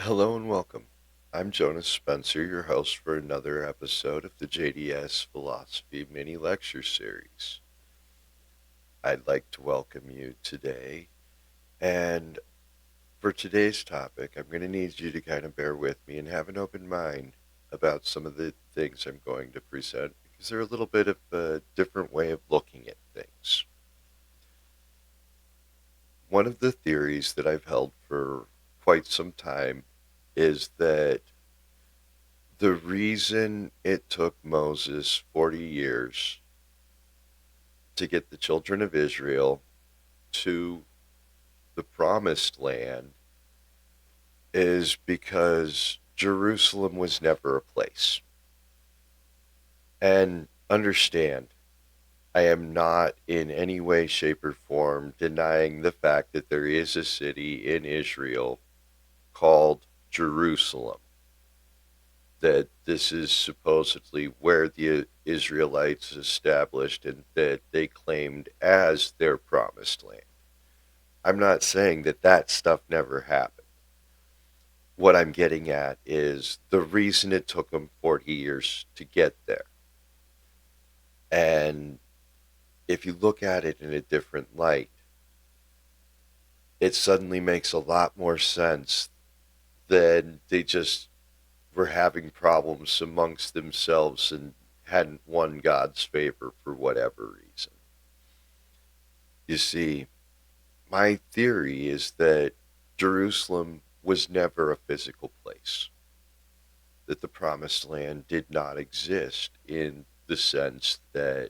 Hello and welcome. I'm Jonas Spencer, your host for another episode of the JDS Philosophy Mini Lecture Series. I'd like to welcome you today, and for today's topic, I'm going to need you to kind of bear with me and have an open mind about some of the things I'm going to present because they're a little bit of a different way of looking at things. One of the theories that I've held for quite some time is that the reason it took Moses 40 years to get the children of Israel to the promised land is because Jerusalem was never a place. And understand, I am not in any way, shape, or form denying the fact that there is a city in Israel called Jerusalem. That this is supposedly where the Israelites established and that they claimed as their promised land. I'm not saying that that stuff never happened. What I'm getting at is the reason it took them 40 years to get there. And if you look at it in a different light, it suddenly makes a lot more sense than they just were having problems amongst themselves and hadn't won God's favor for whatever reason. You see, my theory is that Jerusalem was never a physical place, that the promised land did not exist in the sense that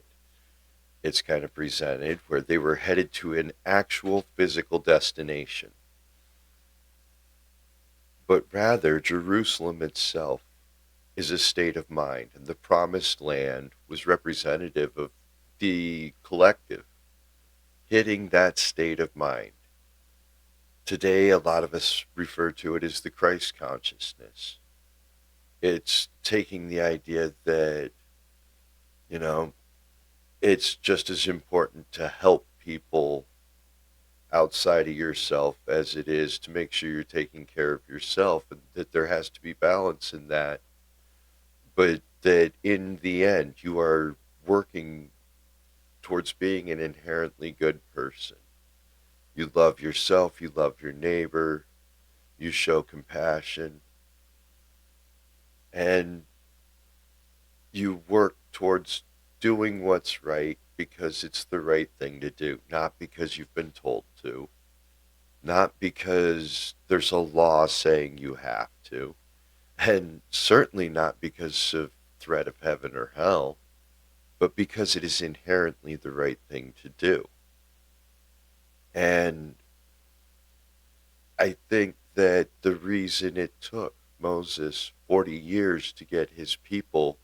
it's kind of presented, where they were headed to an actual physical destination, but rather Jerusalem itself is a state of mind, and the promised land was representative of the collective hitting that state of mind. Today, a lot of us refer to it as the Christ consciousness. It's taking the idea that, you know, it's just as important to help people outside of yourself as it is to make sure you're taking care of yourself, and that there has to be balance in that, but that in the end, you are working towards being an inherently good person. You love yourself, you love your neighbor, you show compassion, and you work towards doing what's right because it's the right thing to do, not because you've been told to, not because there's a law saying you have to, and certainly not because of threat of heaven or hell, but because it is inherently the right thing to do. And I think that the reason it took Moses 40 years to get his people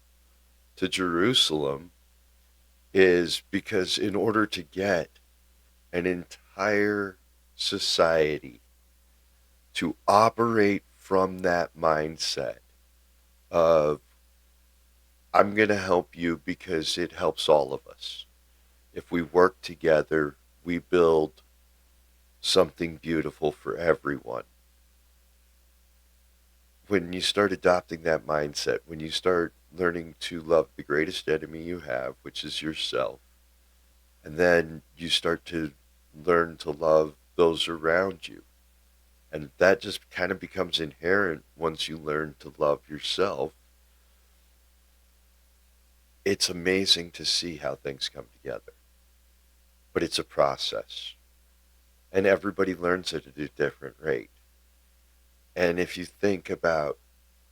to Jerusalem is because in order to get an entire society to operate from that mindset of, I'm going to help you because it helps all of us. If we work together, we build something beautiful for everyone. When you start adopting that mindset, when you start learning to love the greatest enemy you have, which is yourself, and then you start to learn to love those around you, and that just kind of becomes inherent once you learn to love yourself. It's amazing to see how things come together, but it's a process, and everybody learns it at a different rate. And if you think about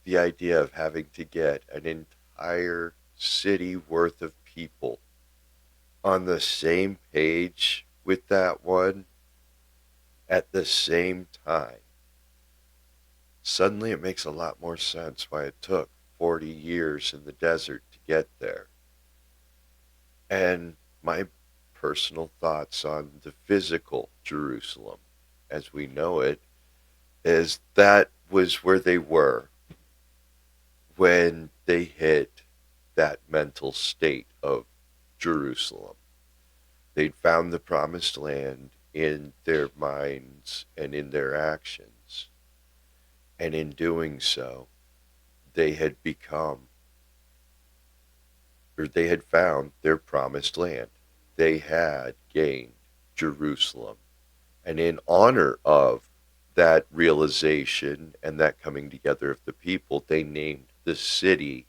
the idea of having to get an entire city worth of people on the same page with that one at the same time, suddenly it makes a lot more sense why it took 40 years in the desert to get there. And my personal thoughts on the physical Jerusalem as we know it is that was where they were when they hit that mental state of Jerusalem. They'd found the promised land in their minds and in their actions. And in doing so, they had become, or they had found their promised land. They had gained Jerusalem. And in honor of that realization and that coming together of the people, they named the city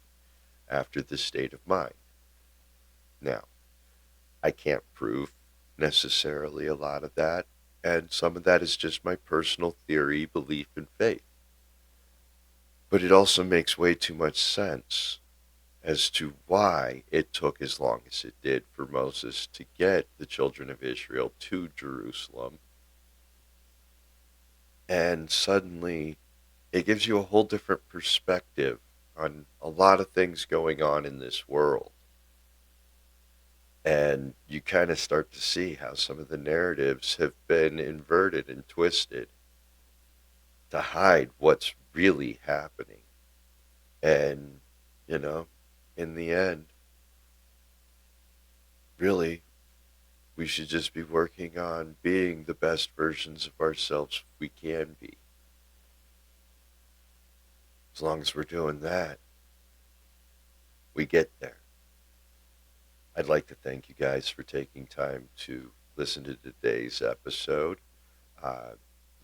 after the state of mind. Now, I can't prove necessarily a lot of that, and some of that is just my personal theory, belief, and faith. But it also makes way too much sense as to why it took as long as it did for Moses to get the children of Israel to Jerusalem. And suddenly, it gives you a whole different perspective on a lot of things going on in this world. And you kind of start to see how some of the narratives have been inverted and twisted to hide what's really happening. And, you know, in the end, really, we should just be working on being the best versions of ourselves we can be. As long as we're doing that, we get there. I'd like to thank you guys for taking time to listen to today's episode. Uh,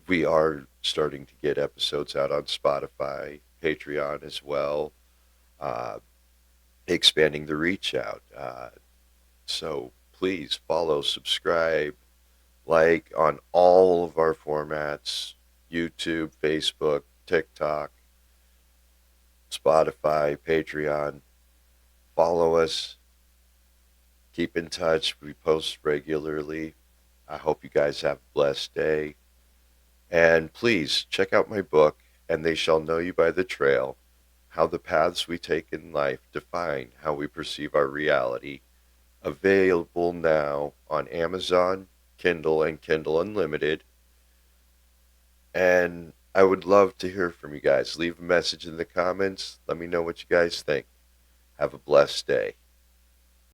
we are starting to get episodes out on Spotify, Patreon as well, uh, expanding the reach out. So please follow, subscribe, like on all of our formats: YouTube, Facebook, TikTok, Spotify, Patreon. Follow us. Keep in touch. We post regularly. I hope you guys have a blessed day. And please check out my book, And They Shall Know You by the Trail: How the Paths We Take in Life Define How We Perceive Our Reality. Available now on Amazon, Kindle, and Kindle Unlimited. And I would love to hear from you guys. Leave a message in the comments. Let me know what you guys think. Have a blessed day.